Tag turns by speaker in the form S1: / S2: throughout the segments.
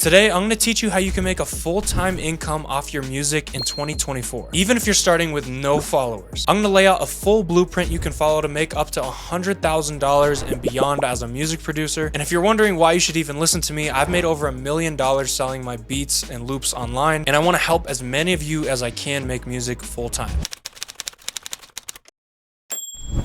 S1: Today, I'm going to teach you how you can make a full-time income off your music in 2024, even if you're starting with no followers. I'm going to lay out a full blueprint you can follow to make up to $100,000 and beyond as a music producer. And if you're wondering why you should even listen to me, I've made over $1 million selling my beats and loops online, and I want to help as many of you as I can make music full-time.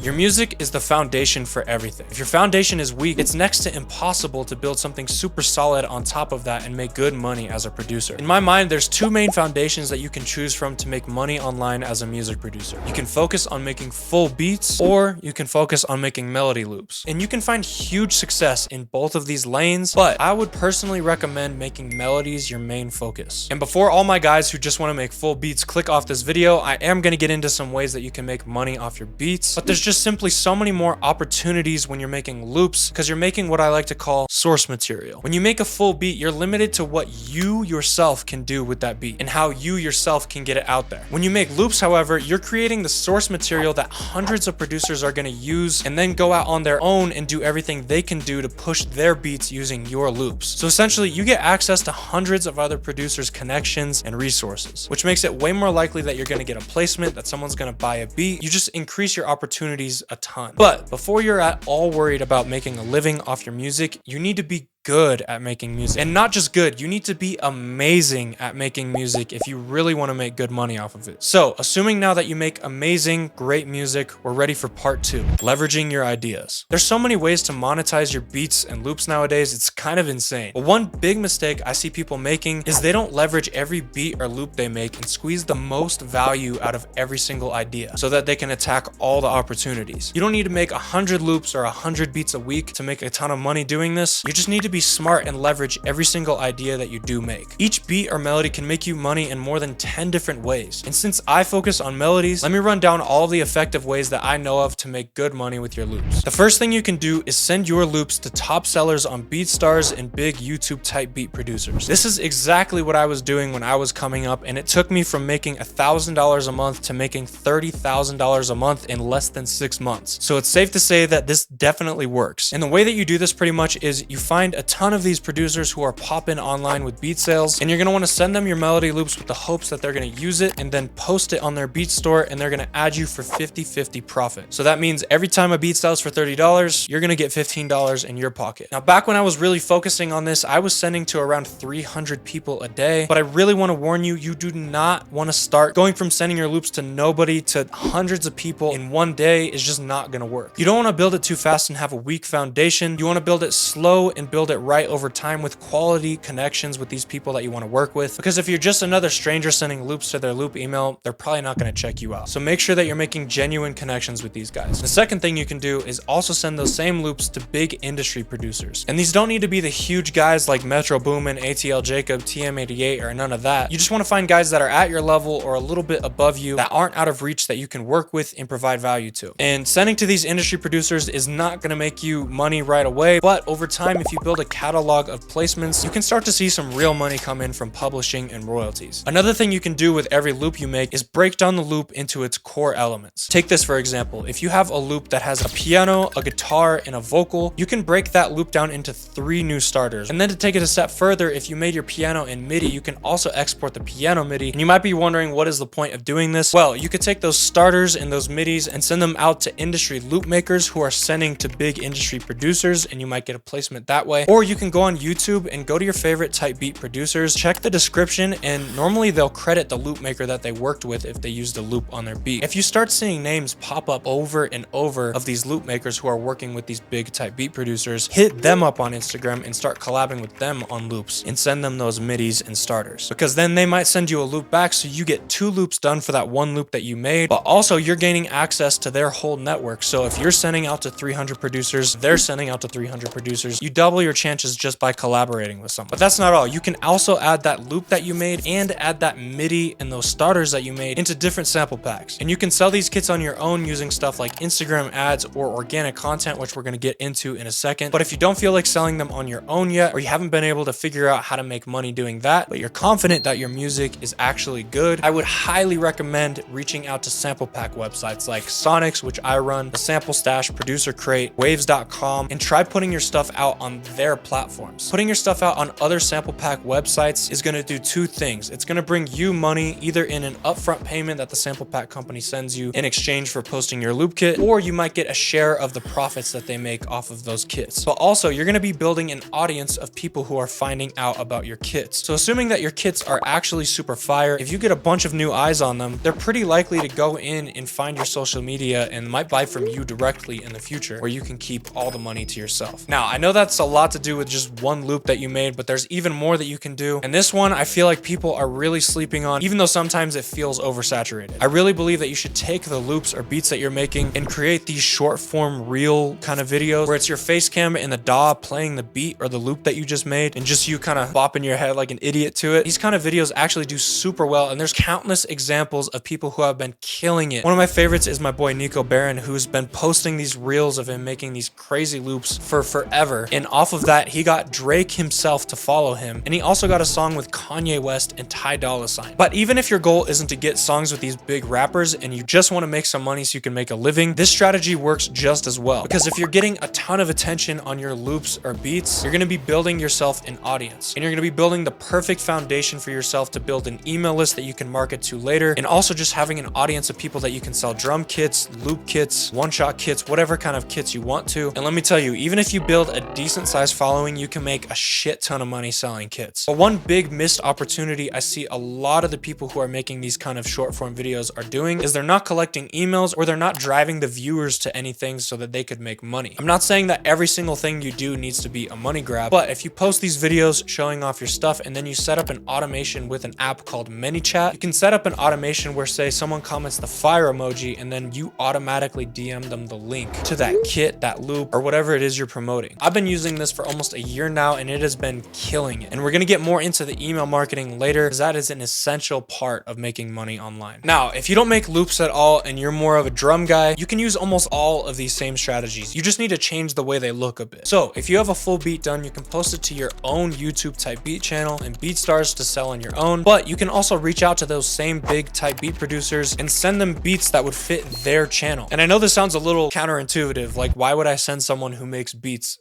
S1: Your music is the foundation for everything. If your foundation is weak, it's next to impossible to build something super solid on top of that and make good money as a producer. In my mind, there's two main foundations that you can choose from to make money online as a music producer. You can focus on making full beats, or you can focus on making melody loops. And you can find huge success in both of these lanes, but I would personally recommend making melodies your main focus. And before all my guys who just want to make full beats click off this video, I am going to get into some ways that you can make money off your beats, but there's just simply so many more opportunities when you're making loops because you're making what I like to call source material. When you make a full beat, you're limited to what you yourself can do with that beat and how you yourself can get it out there. When you make loops, however, you're creating the source material that hundreds of producers are going to use and then go out on their own and do everything they can do to push their beats using your loops. So essentially, you get access to hundreds of other producers' connections and resources, which makes it way more likely that you're going to get a placement, that someone's going to buy a beat. You just increase your opportunities a ton. But before you're at all worried about making a living off your music, you need to be good at making music. And not just good, you need to be amazing at making music if you really want to make good money off of it. So, assuming now that you make amazing, great music, we're ready for part 2, leveraging your ideas. There's so many ways to monetize your beats and loops nowadays, it's kind of insane. But one big mistake I see people making is they don't leverage every beat or loop they make and squeeze the most value out of every single idea so that they can attack all the opportunities. You don't need to make 100 loops or 100 beats a week to make a ton of money doing this. You just need to be smart and leverage every single idea that you do make. Each beat or melody can make you money in more than 10 different ways. And since I focus on melodies, let me run down all the effective ways that I know of to make good money with your loops. The first thing you can do is send your loops to top sellers on BeatStars and big YouTube type beat producers. This is exactly what I was doing when I was coming up, and it took me from making $1,000 a month to making $30,000 a month in less than 6 months. So it's safe to say that this definitely works. And the way that you do this pretty much is you find a ton of these producers who are popping online with beat sales, and you're going to want to send them your melody loops with the hopes that they're going to use it and then post it on their beat store, and they're going to add you for 50-50 profit. So that means every time a beat sells for $30, you're going to get $15 in your pocket. Now, back when I was really focusing on this, I was sending to around 300 people a day, but I really want to warn you, you do not want to start going from sending your loops to nobody to hundreds of people in one day is just not going to work. You don't want to build it too fast and have a weak foundation. You want to build it slow and build it right over time with quality connections with these people that you want to work with. Because if you're just another stranger sending loops to their loop email, they're probably not going to check you out. So make sure that you're making genuine connections with these guys. The second thing you can do is also send those same loops to big industry producers. And these don't need to be the huge guys like Metro Boomin, ATL Jacob, TM88, or none of that. You just want to find guys that are at your level or a little bit above you that aren't out of reach that you can work with and provide value to. And sending to these industry producers is not going to make you money right away, but over time, if you build a catalog of placements, you can start to see some real money come in from publishing and royalties. Another thing you can do with every loop you make is break down the loop into its core elements. Take this for example. If you have a loop that has a piano, a guitar, and a vocal, you can break that loop down into 3 new starters. And then to take it a step further, if you made your piano in MIDI, you can also export the piano MIDI. And you might be wondering, what is the point of doing this? Well, you could take those starters and those MIDIs and send them out to industry loop makers who are sending to big industry producers, and you might get a placement that way. Or you can go on YouTube and go to your favorite type beat producers, check the description, and normally they'll credit the loop maker that they worked with if they used a loop on their beat. If you start seeing names pop up over and over of these loop makers who are working with these big type beat producers, hit them up on Instagram and start collabing with them on loops and send them those MIDIs and starters, because then they might send you a loop back, so you get 2 loops done for that 1 loop that you made, but also you're gaining access to their whole network. So if you're sending out to 300 producers, they're sending out to 300 producers, you double your chances just by collaborating with someone. But that's not all. You can also add that loop that you made and add that MIDI and those starters that you made into different sample packs. And you can sell these kits on your own using stuff like Instagram ads or organic content, which we're going to get into in a second. But if you don't feel like selling them on your own yet, or you haven't been able to figure out how to make money doing that, but you're confident that your music is actually good, I would highly recommend reaching out to sample pack websites like Sonics, which I run, the Sample Stash, Producer Crate, Waves.com, and try putting your stuff out on their their platforms. Putting your stuff out on other sample pack websites is going to do two things. It's going to bring you money either in an upfront payment that the sample pack company sends you in exchange for posting your loop kit, or you might get a share of the profits that they make off of those kits. But also, you're going to be building an audience of people who are finding out about your kits. So assuming that your kits are actually super fire, if you get a bunch of new eyes on them, they're pretty likely to go in and find your social media and might buy from you directly in the future, where you can keep all the money to yourself. Now, I know that's a lot to do with just one loop that you made, but there's even more that you can do. And this one, I feel like people are really sleeping on, even though sometimes it feels oversaturated. I really believe that you should take the loops or beats that you're making and create these short form reel kind of videos where it's your face cam in the DAW playing the beat or the loop that you just made and just you kind of bopping your head like an idiot to it. These kind of videos actually do super well, and there's countless examples of people who have been killing it. One of my favorites is my boy Nico Barron, who's been posting these reels of him making these crazy loops for forever, and off of that he got Drake himself to follow him, and he also got a song with Kanye West and Ty Dolla $ign. But even if your goal isn't to get songs with these big rappers and you just want to make some money so you can make a living, this strategy works just as well, because if you're getting a ton of attention on your loops or beats, you're going to be building yourself an audience, and you're going to be building the perfect foundation for yourself to build an email list that you can market to later, and also just having an audience of people that you can sell drum kits, loop kits, one-shot kits, whatever kind of kits you want to. And let me tell you, even if you build a decent sized following, you can make a shit ton of money selling kits. But one big missed opportunity I see a lot of the people who are making these kind of short form videos are doing is they're not collecting emails, or they're not driving the viewers to anything so that they could make money. I'm not saying that every single thing you do needs to be a money grab, but if you post these videos showing off your stuff and then you set up an automation with an app called ManyChat, you can set up an automation where, say, someone comments the fire emoji and then you automatically DM them the link to that kit, that loop, or whatever it is you're promoting. I've been using this for almost a year now and it has been killing it. And we're gonna get more into the email marketing later, because that is an essential part of making money online. Now, if you don't make loops at all and you're more of a drum guy, you can use almost all of these same strategies. You just need to change the way they look a bit. So if you have a full beat done, you can post it to your own YouTube type beat channel and BeatStars to sell on your own, but you can also reach out to those same big type beat producers and send them beats that would fit their channel. And I know this sounds a little counterintuitive, like why would I send someone who makes beats?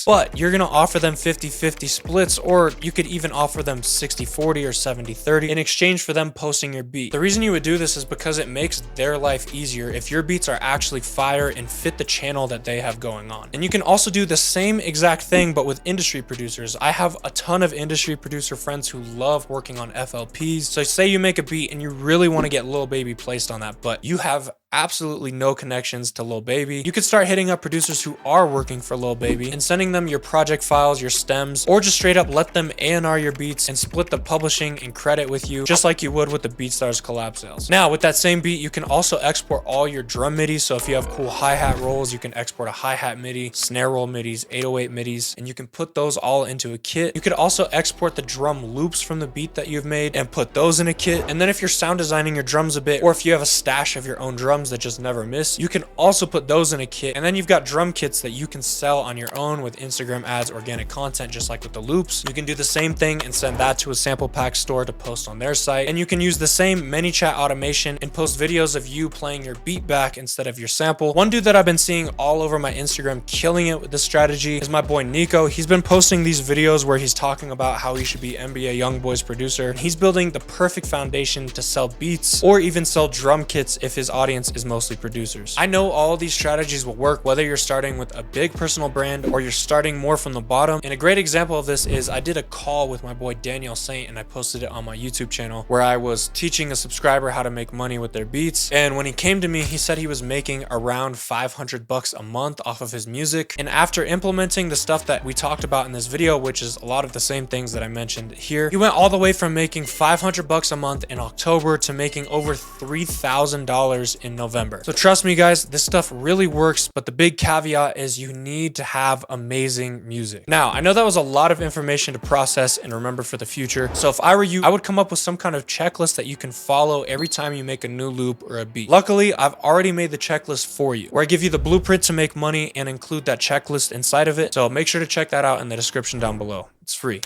S1: But you're gonna offer them 50-50 splits, or you could even offer them 60-40 or 70-30 in exchange for them posting your beat. The reason you would do this is because it makes their life easier if your beats are actually fire and fit the channel that they have going on. And you can also do the same exact thing but with industry producers. I have a ton of industry producer friends who love working on FLPs. So say you make a beat and you really want to get Lil Baby placed on that, but you have absolutely no connections to Lil Baby. You could start hitting up producers who are working for Lil Baby and sending them your project files, your stems, or just straight up let them A&R your beats and split the publishing and credit with you, just like you would with the BeatStars collab sales. Now, with that same beat, you can also export all your drum midis. So if you have cool hi-hat rolls, you can export a hi-hat MIDI, snare roll midis, 808 midis, and you can put those all into a kit. You could also export the drum loops from the beat that you've made and put those in a kit. And then if you're sound designing your drums a bit, or if you have a stash of your own drums that just never miss, you can also put those in a kit. And then you've got drum kits that you can sell on your own with Instagram ads, organic content, just like with the loops. You can do the same thing and send that to a sample pack store to post on their site. And you can use the same ManyChat automation and post videos of you playing your beat back instead of your sample. One dude that I've been seeing all over my Instagram killing it with this strategy is my boy Nico. He's been posting these videos where he's talking about how he should be NBA Youngboy's producer. He's building the perfect foundation to sell beats or even sell drum kits if his audience is mostly producers. I know all these strategies will work whether you're starting with a big personal brand or you're starting more from the bottom. And a great example of this is I did a call with my boy Daniel Saint and I posted it on my YouTube channel where I was teaching a subscriber how to make money with their beats. And when he came to me, he said he was making around $500 a month off of his music. And after implementing the stuff that we talked about in this video, which is a lot of the same things that I mentioned here, he went all the way from making $500 a month in October to making over $3,000 in November. So trust me guys, this stuff really works, but the big caveat is you need to have amazing music. Now, I know that was a lot of information to process and remember for the future. So if I were you, I would come up with some kind of checklist that you can follow every time you make a new loop or a beat. Luckily, I've already made the checklist for you, where I give you the blueprint to make money and include that checklist inside of it. So make sure to check that out in the description down below. It's free.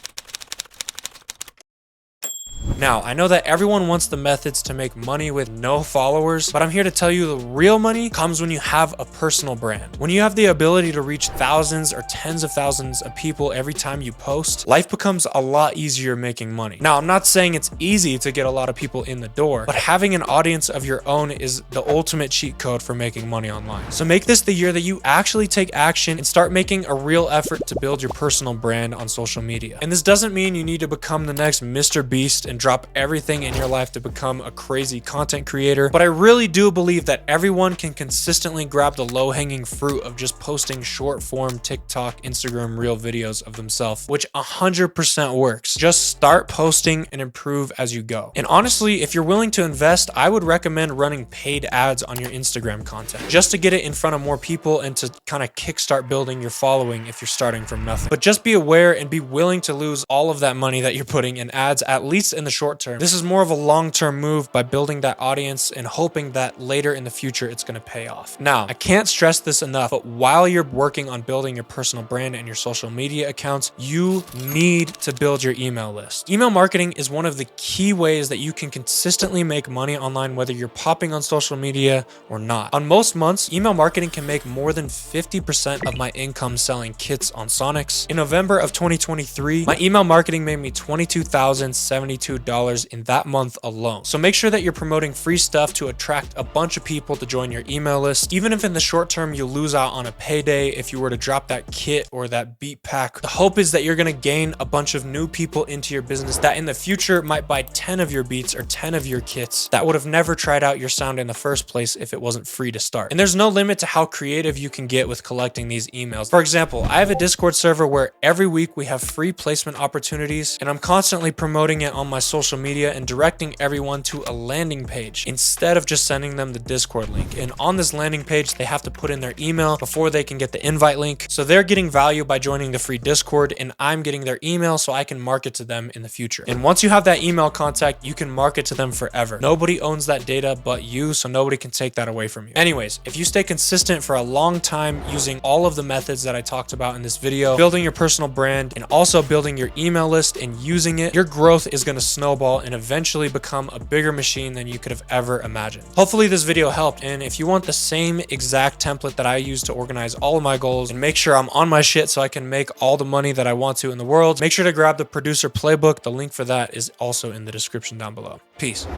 S1: Now, I know that everyone wants the methods to make money with no followers, but I'm here to tell you the real money comes when you have a personal brand. When you have the ability to reach thousands or tens of thousands of people every time you post, life becomes a lot easier making money. Now, I'm not saying it's easy to get a lot of people in the door, but having an audience of your own is the ultimate cheat code for making money online. So make this the year that you actually take action and start making a real effort to build your personal brand on social media. And this doesn't mean you need to become the next Mr. Beast and drop everything in your life to become a crazy content creator, but I really do believe that everyone can consistently grab the low-hanging fruit of just posting short-form TikTok, Instagram reel videos of themselves, which 100% works. Just start posting and improve as you go. And honestly, if you're willing to invest, I would recommend running paid ads on your Instagram content just to get it in front of more people and to kind of kickstart building your following if you're starting from nothing. But just be aware and be willing to lose all of that money that you're putting in ads, at least in the short term. This is more of a long-term move by building that audience and hoping that later in the future it's going to pay off. Now, I can't stress this enough, but while you're working on building your personal brand and your social media accounts, you need to build your email list. Email marketing is one of the key ways that you can consistently make money online, whether you're popping on social media or not. On most months, email marketing can make more than 50% of my income selling kits on Sonics. In November of 2023, my email marketing made me $22,072 in that month alone. So make sure that you're promoting free stuff to attract a bunch of people to join your email list. Even if in the short term you lose out on a payday if you were to drop that kit or that beat pack, the hope is that you're going to gain a bunch of new people into your business that in the future might buy 10 of your beats or 10 of your kits that would have never tried out your sound in the first place if it wasn't free to start. And there's no limit to how creative you can get with collecting these emails. For example, I have a Discord server where every week we have free placement opportunities, and I'm constantly promoting it on my social media and directing everyone to a landing page instead of just sending them the Discord link. And on this landing page, they have to put in their email before they can get the invite link. So they're getting value by joining the free Discord, and I'm getting their email so I can market to them in the future. And once you have that email contact, you can market to them forever. Nobody owns that data but you, so nobody can take that away from you. Anyways, if you stay consistent for a long time using all of the methods that I talked about in this video, building your personal brand and also building your email list and using it, your growth is going to snowball and eventually become a bigger machine than you could have ever imagined. Hopefully this video helped, and if you want the same exact template that I use to organize all of my goals and make sure I'm on my shit so I can make all the money that I want to in the world, make sure to grab the producer playbook. The link for that is also in the description down below. Peace.